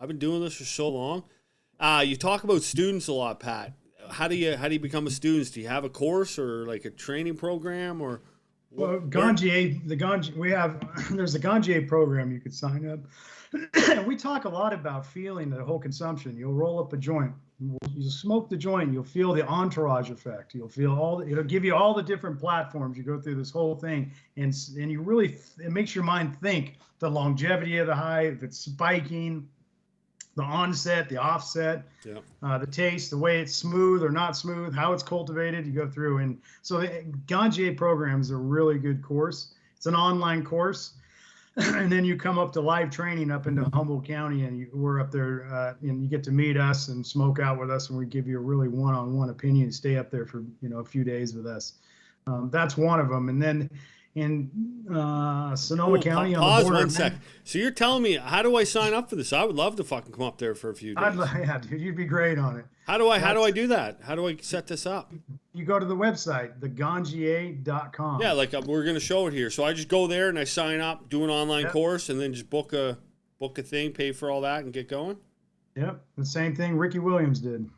I've been doing this for so long. You talk about students a lot, Pat. How do you become a student? Do you have a course or like a training program or what? Well, Ganjier, we have, there's a Ganjier program you could sign up. We talk a lot about feeling the whole consumption. You'll roll up a joint, you smoke the joint, you'll feel the entourage effect. You'll feel it'll give you all the different platforms. You go through this whole thing, and you really, it makes your mind think the longevity of the high, if it's spiking, the onset, the offset, the taste, the way it's smooth or not smooth, how it's cultivated. You go through, and so the Ganjier program is a really good course. It's an online course, and then you come up to live training up into Humboldt County, and we're up there, and you get to meet us and smoke out with us, and we give you a really one-on-one opinion. Stay up there for a few days with us. That's one of them, and then in Sonoma County on the border. Pause 1 sec. So you're telling me, how do I sign up for this? I would love to fucking come up there for a few days. Yeah, dude, you'd be great on it. How do I do that? How do I set this up? You go to the website, theganjier.com. Yeah, like we're gonna show it here. So I just go there and I sign up, do an online course, and then just book a thing, pay for all that, and get going. Yep, the same thing Ricky Williams did.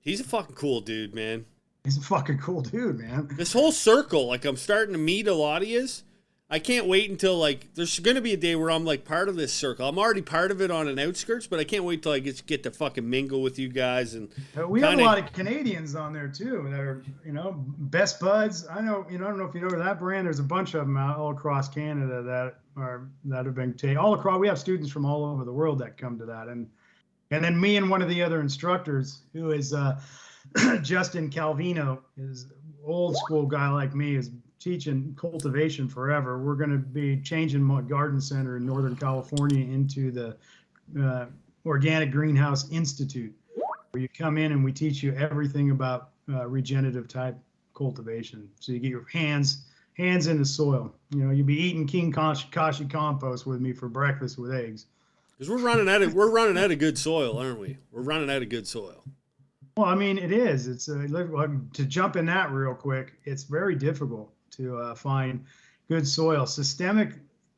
He's a fucking cool dude, man. He's a fucking cool dude, man. This whole circle, like I'm starting to meet a lot of yous. I can't wait until like there's going to be a day where I'm like part of this circle. I'm already part of it on an outskirts, but I can't wait till I get to fucking mingle with you guys. And we have a lot of Canadians on there too that are best buds. I know I don't know if you know that brand. There's a bunch of them out all across Canada that have been taken all across. We have students from all over the world that come to that, and then me and one of the other instructors who is Justin Calvino, is old school guy like me, is teaching cultivation forever. We're going to be changing my garden center in Northern California into the Organic Greenhouse Institute, where you come in and we teach you everything about regenerative type cultivation. So you get your hands in the soil. You'll be eating King Kashi compost with me for breakfast with eggs. Because we're running out of good soil, aren't we? We're running out of good soil. Well, I mean, it is. It's to jump in that real quick. It's very difficult to find good soil. Systemic,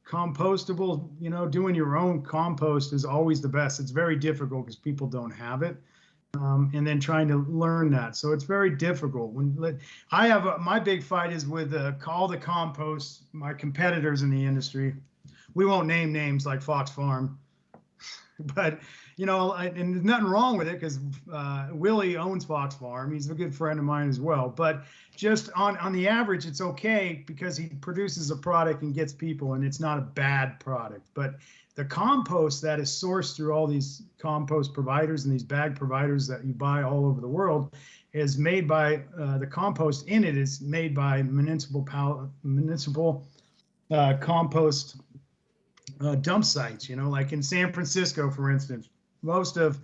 compostable. Doing your own compost is always the best. It's very difficult because people don't have it, and then trying to learn that. So it's very difficult. I have my big fight is with all the compost. My competitors in the industry. We won't name names like Fox Farm, but. And there's nothing wrong with it because Willie owns Fox Farm. He's a good friend of mine as well. But just on the average, it's okay because he produces a product and gets people, and it's not a bad product. But the compost that is sourced through all these compost providers and these bag providers that you buy all over the world is made by the compost in it is made by municipal compost dump sites. Like in San Francisco, for instance. Most of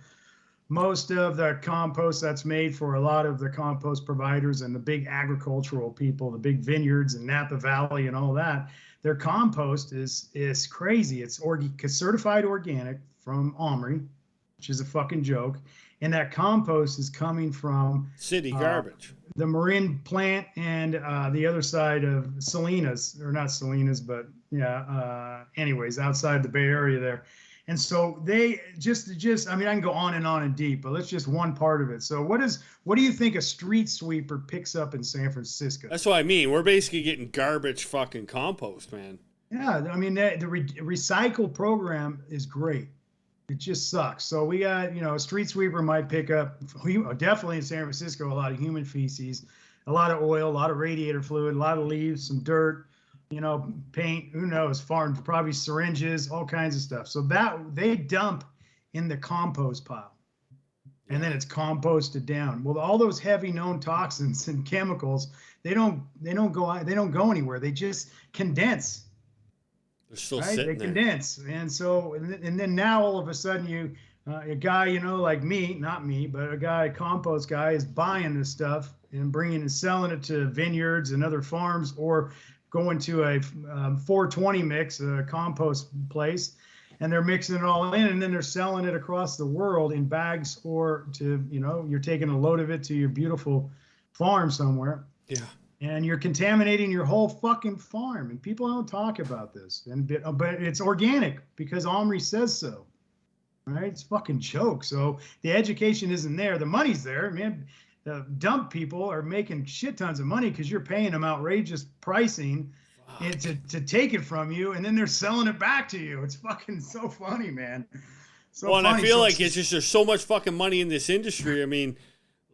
the compost that's made for a lot of the compost providers and the big agricultural people, the big vineyards and Napa Valley and all that, their compost is crazy. It's certified organic from Omri, which is a fucking joke. And that compost is coming from city garbage, the Marin plant, and the other side of Salinas, or not Salinas, but anyways, outside the Bay Area there. And so they just I mean, I can go on and deep, but let's just one part of it. So what do you think a street sweeper picks up in San Francisco? That's what I mean. We're basically getting garbage fucking compost, man. Yeah, I mean, the recycle program is great. It just sucks. So we got, a street sweeper might pick up, definitely in San Francisco, a lot of human feces, a lot of oil, a lot of radiator fluid, a lot of leaves, some dirt, paint, who knows, farms, probably syringes, all kinds of stuff. So that they dump in the compost pile, and then it's composted down. Well, all those heavy known toxins and chemicals, they don't go anywhere. They just condense. They're still sitting there. They condense, and so and then now all of a sudden a guy like me, not me, but a compost guy is buying this stuff and bringing and selling it to vineyards and other farms, or going to a 420 mix, a compost place, and they're mixing it all in, and then they're selling it across the world in bags, or to, you're taking a load of it to your beautiful farm somewhere. Yeah. And you're contaminating your whole fucking farm, and people don't talk about this. But it's organic because Omri says so. right? It's fucking joke. So the education isn't there. The money's there, man. The dump people are making shit tons of money because you're paying them outrageous pricing and to take it from you, and then they're selling it back to you. It's fucking so funny, man. So well, and funny. I feel like it's just there's so much fucking money in this industry. I mean,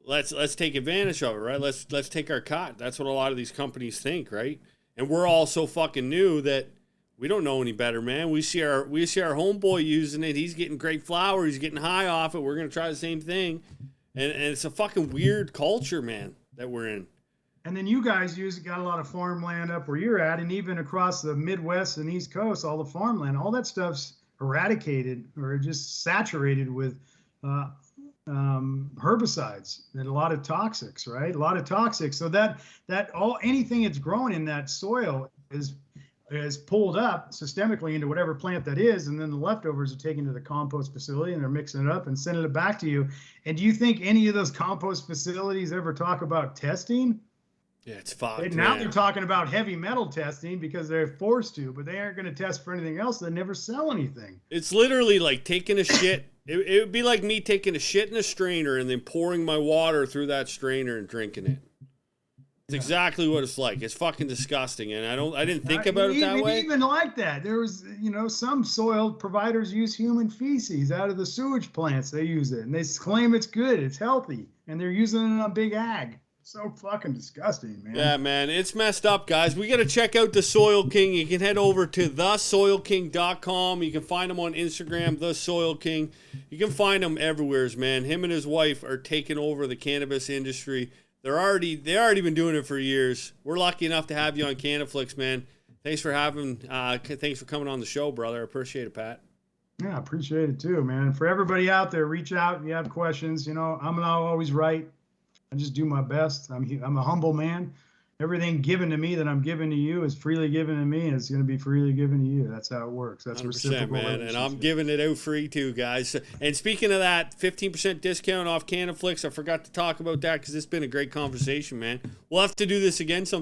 let's take advantage of it, right? Let's take our cut. That's what a lot of these companies think, right? And we're all so fucking new that we don't know any better, man. We see our homeboy using it. He's getting great flower. He's getting high off it. We're gonna try the same thing, and it's a fucking weird culture, man, that we're in. And then you guys got a lot of farmland up where you're at, and even across the Midwest and East Coast, all the farmland, all that stuff's eradicated or just saturated with herbicides and a lot of toxics, right? A lot of toxics. So that anything that's grown in that soil is pulled up systemically into whatever plant that is, and then the leftovers are taken to the compost facility and they're mixing it up and sending it back to you. And do you think any of those compost facilities ever talk about testing? Yeah, it's fucked. Now they're talking about heavy metal testing because they're forced to, but they aren't going to test for anything else. They never sell anything. It's literally like taking a shit. It would be like me taking a shit in a strainer and then pouring my water through that strainer and drinking it. It's exactly what it's like. It's fucking disgusting, and I didn't think about it that way. Even like that, there was, some soil providers use human feces out of the sewage plants. They use it, and they claim it's good, it's healthy, and they're using it on big ag. So fucking disgusting, man. Yeah, man. It's messed up, guys. We got to check out The Soil King. You can head over to thesoilking.com. You can find him on Instagram, The Soil King. You can find him everywhere, man. Him and his wife are taking over the cannabis industry. They already been doing it for years. We're lucky enough to have you on Canaflix, man. Thanks for coming on the show, brother. I appreciate it, Pat. Yeah, I appreciate it too, man. For everybody out there, reach out if you have questions. I'm not always right. I just do my best. I'm a humble man. Everything given to me that I'm giving to you is freely given to me, and it's going to be freely given to you. That's how it works. That's reciprocal, man. And I'm giving it out free too, guys. And speaking of that, 15% discount off Canaflix. I forgot to talk about that because it's been a great conversation, man. We'll have to do this again sometime.